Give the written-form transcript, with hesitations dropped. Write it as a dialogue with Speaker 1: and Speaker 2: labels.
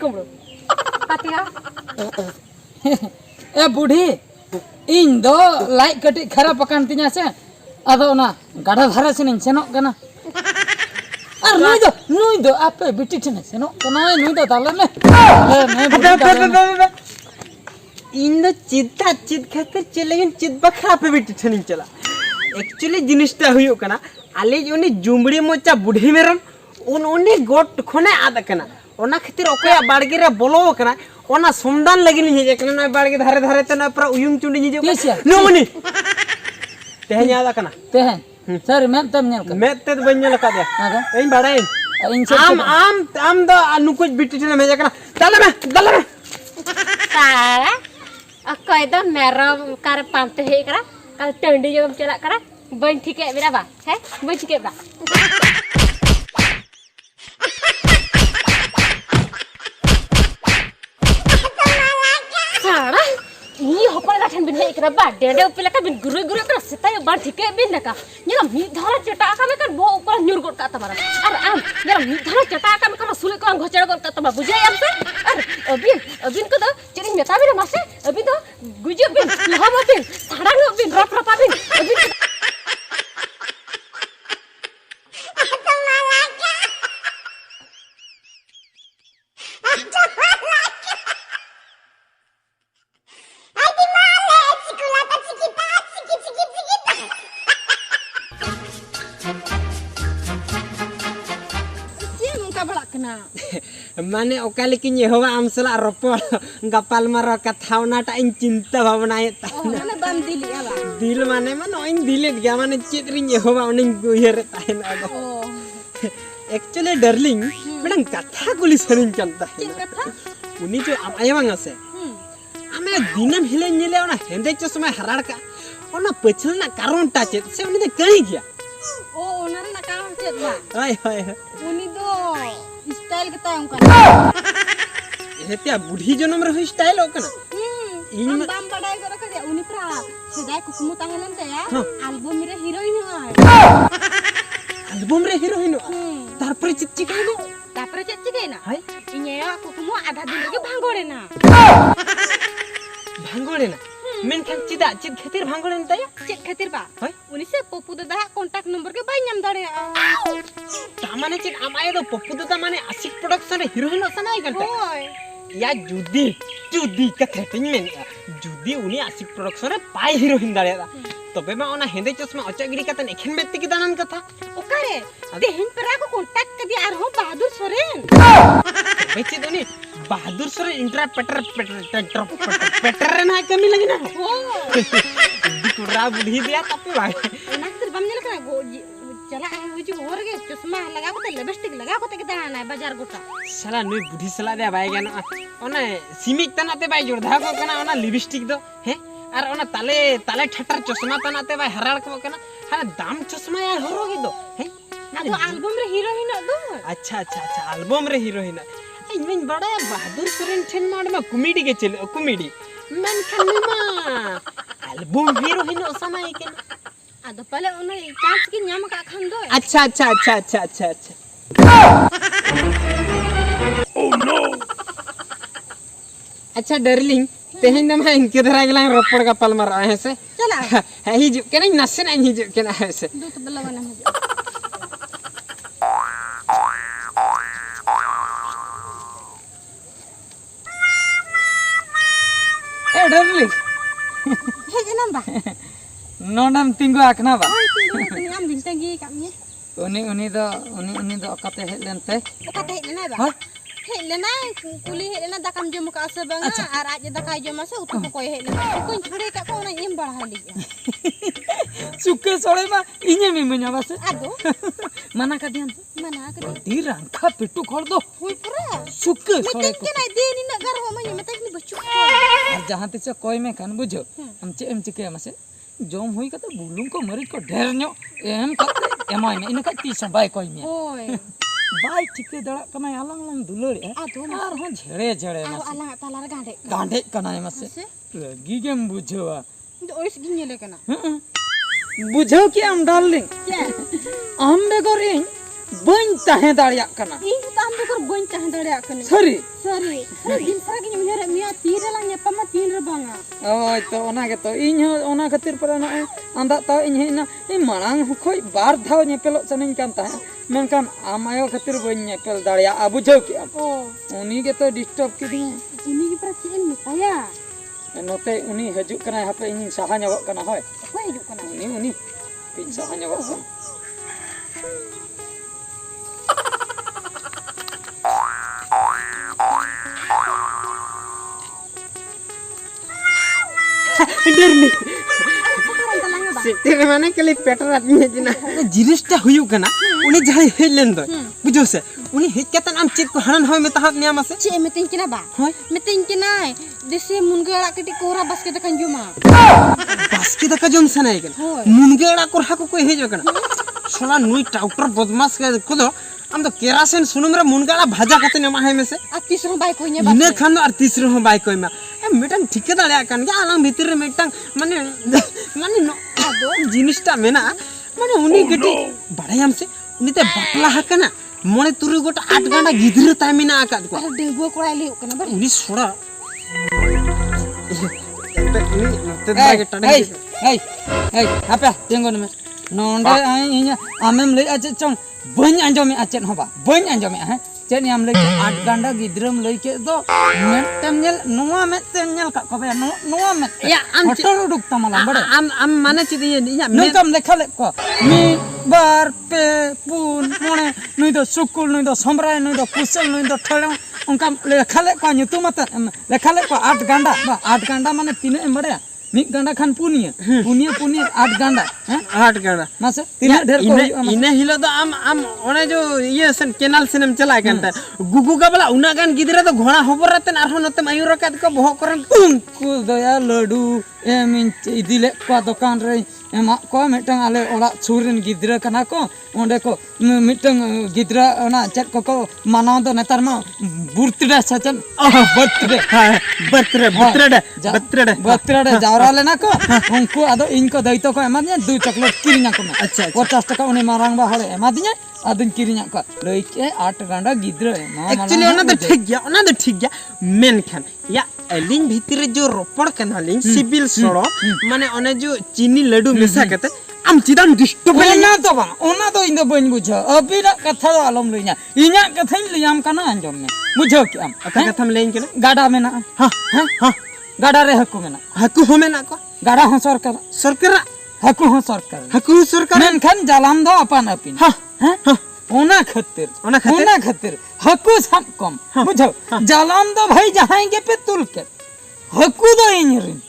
Speaker 1: कुमड़ो पातिया
Speaker 2: ए बुढ़ी इन दो लाइक कटी खराब पकान तिना से अदो ना गाड़ा धारे से सेनोक कना और नुई दो आपे बिटी ठने सेनोक कना नुई दो ताले में
Speaker 3: इन दो चिद्दा चिद खातिर चलेगिन चिद बखरा पे बिटी ठने चला एक्चुअली जिनिसटा हुयो कना आले जोनी जुमड़ी मोचा बुढ़ी मेरन उन्होंने गोट खने आदा कना ओना खातिर ओकया बाड़गे रे बोलो कना ओना समदान लगिन हे कना ना बाड़गे धारे धारे त ना पूरा उयुम चुंडी हिजो नोमनी तेहन आदा कना
Speaker 2: तेहन सर मैं तम नेल का
Speaker 3: मैं ते बन नेल का दे एन बाड़ाई आम दो अनुकुज बिटी ठने मेजा कना दले में
Speaker 1: सारा अकय दो मेरा कार पांते हे करा कल टंडी जो चला करा बन ठीक है मेरा बा है बन ठीक है बा सारा ये होपर का ठन बिन हे करा बा डेडे उपिला का बिन गुरु का सेता बा ठीक है बिन लका ये मी धारा चटा का में कर बो ऊपर न्यूर गोट का तमारा और आम ये मी धारा चटा का में कर सुले को घोचड़ गोट का तमा बुझे हम से और अबिन को तो चरी मेता भी मासे अभी तो गुजे बिन लहम बिन साड़ा बिन रप बिन अबिन
Speaker 3: माने ओका लेकिन ये हवा आम सला रपो गपाल मारो कथा ओनाटा इन चिंता भावनाए
Speaker 1: माने बम दिली आबा
Speaker 3: दिल माने इन दिले गया माने चित्रिन ये हवा उन उयर ताइन आदो एक्चुअली डार्लिंग मेडम कथा गुली सरिन चंता है
Speaker 1: कथा
Speaker 3: उनी जो आमायवांग से आमे दिनम हिले निले ओना हेंदे चश्मा हराड़ का ओना पछलना कारण टा चेत से उनी दे कहीं गया
Speaker 1: ओ ओनर ना कारण चेत बा
Speaker 3: हाय हाय
Speaker 1: उनी दो स्टाइल के ताम का
Speaker 3: हेतिया बुढ़ी जन्म रे स्टाइल ओकना
Speaker 1: इन बाम बड़ाई कर के उनी प्रा सदाय कुकुमु ताहेलन ते एल्बम रे हीरोइन है
Speaker 3: एल्बम रे हीरोइन तार पर चिच्ची कहनो
Speaker 1: तापर चिच्ची कहना हाय इन्या कुकुमु आधा दिन के भांगोड़े ना मेन खान चिदा चिद खातिर भांगोड़े न तया चिद खातिर बा हाय उनी से पप्पू दादा कांटेक्ट नंबर के बाय नाम दाड़े
Speaker 3: ता माने चिद आमाय दो पप्पू दादा माने आशिक प्रोडक्शन रे हीरोइन सनाई गंटा
Speaker 1: होय
Speaker 3: या जुदी कथा तिन मेन जुदी उनी आशिक प्रोडक्शन रे पाई हीरोइन दाड़े तबे मा ओना हेंदे चश्मा अचगिरी कतन एखन बेत्ती के दानन कथा
Speaker 1: ओकारे देहिन परा को कांटेक्ट कर दिया आर हो बहादुर सोरेन
Speaker 3: बेचे दोनी बहादुर सोरेन इंटरप्रेटर रे ना कमी लगी ना
Speaker 1: हो
Speaker 3: दिकुरा बुढ़ी दिया तपे भाई
Speaker 1: ना फिर बम ने लगा चला वो जो हो रे चश्मा लगा को लिपस्टिक लगा को के दाना है बाजार गोटा
Speaker 3: साला नुई बुढ़ी सला दे भाई गन ओना सीमिक तनाते भाई जोरधा को कना ओना लिपस्टिक दो है और ओना ताले ठटर चश्मा तनाते भाई हराड़ को कना हाने दाम चश्मा यार होरोगी दो है
Speaker 1: ना तो एल्बम रे हीरोइन दो
Speaker 3: अच्छा एल्बम रे हीरोइन इन बड़ा बहादुर सोरेन ठेन माड में कॉमेडी के चले कॉमेडी मन खनमा एल्बम हीरोइन ओसाना के
Speaker 1: आदो पहले ओना चांस की नाम का खान दो
Speaker 3: अच्छा ओह नो अच्छा डार्लिंग तेहन दम इनके धरा गला रोपड़ का पल मार है से
Speaker 1: चला
Speaker 3: है हिजु के नहीं नसे नहीं हिजु के ना है से
Speaker 1: दूत बलवा ना हिजु
Speaker 2: ए डार्लिंग
Speaker 1: हे जनम बा
Speaker 2: नोडम तिंगो आखना बा
Speaker 1: ओनी आम दिन तंगी कामने
Speaker 2: उनी दो अकाते हेलेनते
Speaker 1: ओकाते हेलेना बा हेलेना कुली हेलेना दाकाम जम का से बंगा आर आज दाका जम से उतु को हेलेना कोन छोड़े का कोना इम बढ़ा ली
Speaker 2: सुके सोड़े बा इने में मना बस
Speaker 1: आदो
Speaker 2: मना का दियन
Speaker 1: मना कर
Speaker 2: दी रंखा पिट्टू खोल दो
Speaker 1: हुई पूरा
Speaker 2: सुके सोड़े
Speaker 1: को के ना दे नि ना घर हो मने मते नि बच्चू
Speaker 2: जहां ते से कोई में कान बुझो हम चिके मसे जोम हुई का तो बुलुम को मरिच को ढेर न्यो एम कते एमाय में इनका तीस बाय कोई में ओय बाय ठिके दड़ा कना आलंग दुलड़ी आदो मार हो झेड़े मसे
Speaker 1: आलंग तालार
Speaker 2: गांडे कना मसे लगी गेम बुझवा
Speaker 1: ओइस गिनेले कना
Speaker 2: बुझो कि हम डार्लिंग क्या हम बेगोरिंग बन ताहे दाड़िया कना
Speaker 1: इन तो हम ᱩᱭᱦᱟᱹᱨ ᱵᱟᱹᱧ ᱛᱟᱦᱮᱸ ᱫᱟᱲᱮᱭᱟᱜ ᱠᱟᱱᱟ
Speaker 2: ᱥᱟᱹᱨᱤ
Speaker 1: ᱥᱟᱹᱨᱤ ᱫᱤᱱ ᱥᱟᱨᱟ ᱜᱤᱧ ᱩᱭᱦᱟᱹᱨᱮᱫ ᱢᱮᱭᱟ ᱛᱤᱨᱮ ᱞᱟᱝ ᱧᱟᱯᱟᱢᱟ ᱛᱤᱱ ᱨᱮ ᱵᱟᱝᱟ
Speaker 2: ᱳᱭ ᱛᱚ ᱚᱱᱟ ᱜᱮᱛᱚ ᱤᱧ ᱦᱚᱸ ᱚᱱᱟ ᱠᱷᱟᱹᱛᱤᱨ ᱯᱟᱞᱮ ᱱᱚᱜᱼᱚᱭ ᱟᱸᱫᱟᱜ ᱛᱟᱣ ᱤᱧ ᱦᱮᱡ ᱮᱱᱟ ᱤᱧ ᱢᱟᱲᱟᱝ ᱠᱷᱚᱡ ᱵᱟᱨ ᱫᱷᱟᱣ ᱧᱮᱯᱮᱞᱚᱜ ᱥᱟᱱᱟᱧ ᱠᱟᱱ ᱛᱟᱦᱮᱸ ᱢᱮᱱᱠᱷᱟन ᱟᱢ ᱟᱭᱳ ᱠᱷᱟᱹᱛᱤर ᱵᱟᱹᱧ ᱧᱮᱯᱮᱞ ᱫᱟᱲᱮᱭᱟᱜᱼᱟ ᱵᱩᱡᱷᱟᱹᱣ ᱠᱮᱜᱼᱟᱢ
Speaker 1: ᱚ
Speaker 2: ᱩᱱᱤ ᱜᱮᱛᱚ ᱰᱤᱥᱴᱟর্ব ᱠᱤᱫᱤᱧᱟ
Speaker 1: ᱩᱱᱤ ᱜᱮ ᱯᱟᱨᱟ ᱪᱮᱫ ᱮᱢ ᱢᱮᱛᱟᱭᱟ
Speaker 2: ᱱᱚᱛᱮ ᱩᱱᱤ ᱦᱤᱡᱩᱜ ᱠᱟᱱᱟᱭ ᱦᱟᱯᱮ ᱤᱧ ᱥᱟᱦᱟ ᱧᱚᱜᱚᱜ ᱠᱟᱱᱟ ᱦᱳᱭ
Speaker 1: ᱚᱠᱚᱭ ᱦᱤᱡᱩᱜ ᱠᱟᱱᱟ
Speaker 2: ᱩᱱᱤ ᱤᱧ ᱥᱟᱦᱟ ᱧᱚᱜᱚᱜ ᱠᱟᱱᱟ
Speaker 3: डरनी
Speaker 1: ᱥᱮᱴᱮᱨᱮᱱ ᱛᱟᱞᱟᱝᱟ ᱵᱟ
Speaker 3: सेटर माने कली पेटरा दिए जिना जिनिसटा हुयु कना उनी जहां हेलेन दो बुझो से उनी हेज कतन आम चेक को हनन होय में तहात निया मासे
Speaker 1: ᱪᱮᱫ ᱮ ᱢᱮᱛᱟᱹᱧ ᱠᱟᱱᱟ ᱵᱟ
Speaker 3: ᱦᱳᱭ
Speaker 1: ᱢᱮᱛᱟᱹᱧ ᱠᱟᱱᱟᱭ ᱫᱮᱥᱤ ᱢᱩᱱᱜᱟᱹ ᱟᱲᱟᱜ ᱠᱟᱹᱴᱤᱡ ᱠᱚᱦᱨᱟ ᱵᱟᱥᱠᱮ ᱫᱟᱠᱟᱧ ᱡᱚᱢᱟ
Speaker 3: बास्के दका जोम सनाय कन
Speaker 1: ᱦᱳᱭ
Speaker 3: मुनगे अड़ा को हाको को हेज कना सोला नुई टाउटर बदमाश के को दो आम तो केरासिन सुनुम रे मुनगा अड़ा भाजा कते नमा है में से
Speaker 1: ᱟᱨ ᱛᱤᱥ ᱦᱚᱸ ᱵᱟᱭ ᱠᱚᱭᱧᱟ
Speaker 3: इने खान और तीसरे हो बाय कोई मा ए मिटन ठिके दाड़े कान गे आलंग भीतर रे मिटन माने माने नो आदो जिनिसटा मेना माने उनी गटी बड़ायाम से उनी ते बापला हकना मोने तुरु गोटा 8 गांडा गिदरे ताय मेना आकाद को
Speaker 1: ᱟᱨ ᱰᱮᱵᱩ ᱠᱚᱲᱟ ᱞᱟᱹᱭᱩᱜ ᱠᱟᱱᱟ ᱵᱟ
Speaker 3: उनी सोड़ा एबे उनी नते दागे टाडे
Speaker 2: hey apa tengok nama nonde ini amem lay aja cong banyak anjome acen hoba banyak anjome cen yang lay 8 ganda gidram lay ke do metemnyel nuwa metemnyel kak kobe nuwa met
Speaker 3: Ya, am
Speaker 2: hotel duduk tamalam bade
Speaker 3: am mana cidi ya
Speaker 2: nungkam lekha lekko mi bar pe pun mone nui do sukul nui do sombrai nui do kusel nui do tholong ungkam lekha lekko nyutu mata lekha lekko 8 ganda ba 8 ganda mane tine embade Mik ganda kan punia 8 ganda
Speaker 3: 8 गांडा
Speaker 2: masa tina ढेर को
Speaker 3: इने हिलो तो am ओने जो ये सन canal सिनेम चला करता गुगु का बला उना गान गिदरे तो घोड़ा होबर रतन आरो नते मयूर रकात को बहो करन
Speaker 2: ku daya ladu emin idile ko dokan re ema ko metang ale ola surin gidra kana ko onde ko mitang gidra ona chat ko manaw do netar ma birthday sachen birthday jawra lena ko unku ado inko daito ko emadinya 2 chocolate kirinya ko
Speaker 3: अच्छा
Speaker 2: 50 taka uni marang ba hole emadinya adun kirinya ko loike 8 ganda gidra
Speaker 3: actually ओना तो ठीक गया main Khan या एलिंग भीतर जो रोपड़ कना लिंग सिबिल सड़ो माने ओने जो चीनी लड्डू मिसा कते आम चिदाम disturb
Speaker 2: ona to indo bain bujha abira katha do alom leinya inya kathain liam kana anjom me bujho ki am
Speaker 3: अका कथम लेन के
Speaker 2: gada mena
Speaker 3: हां हां
Speaker 2: gada re hakku mena
Speaker 3: हकु होमे ना को
Speaker 2: gada ho sarkar
Speaker 3: सरकार
Speaker 2: hakku ho sarkar
Speaker 3: हकु सरकार
Speaker 2: men khan jalam do apan apin
Speaker 3: हां
Speaker 2: ha ona khatir hakku sam kom bujho jalam do bhai jahan ge pe tul ke hakku do inrin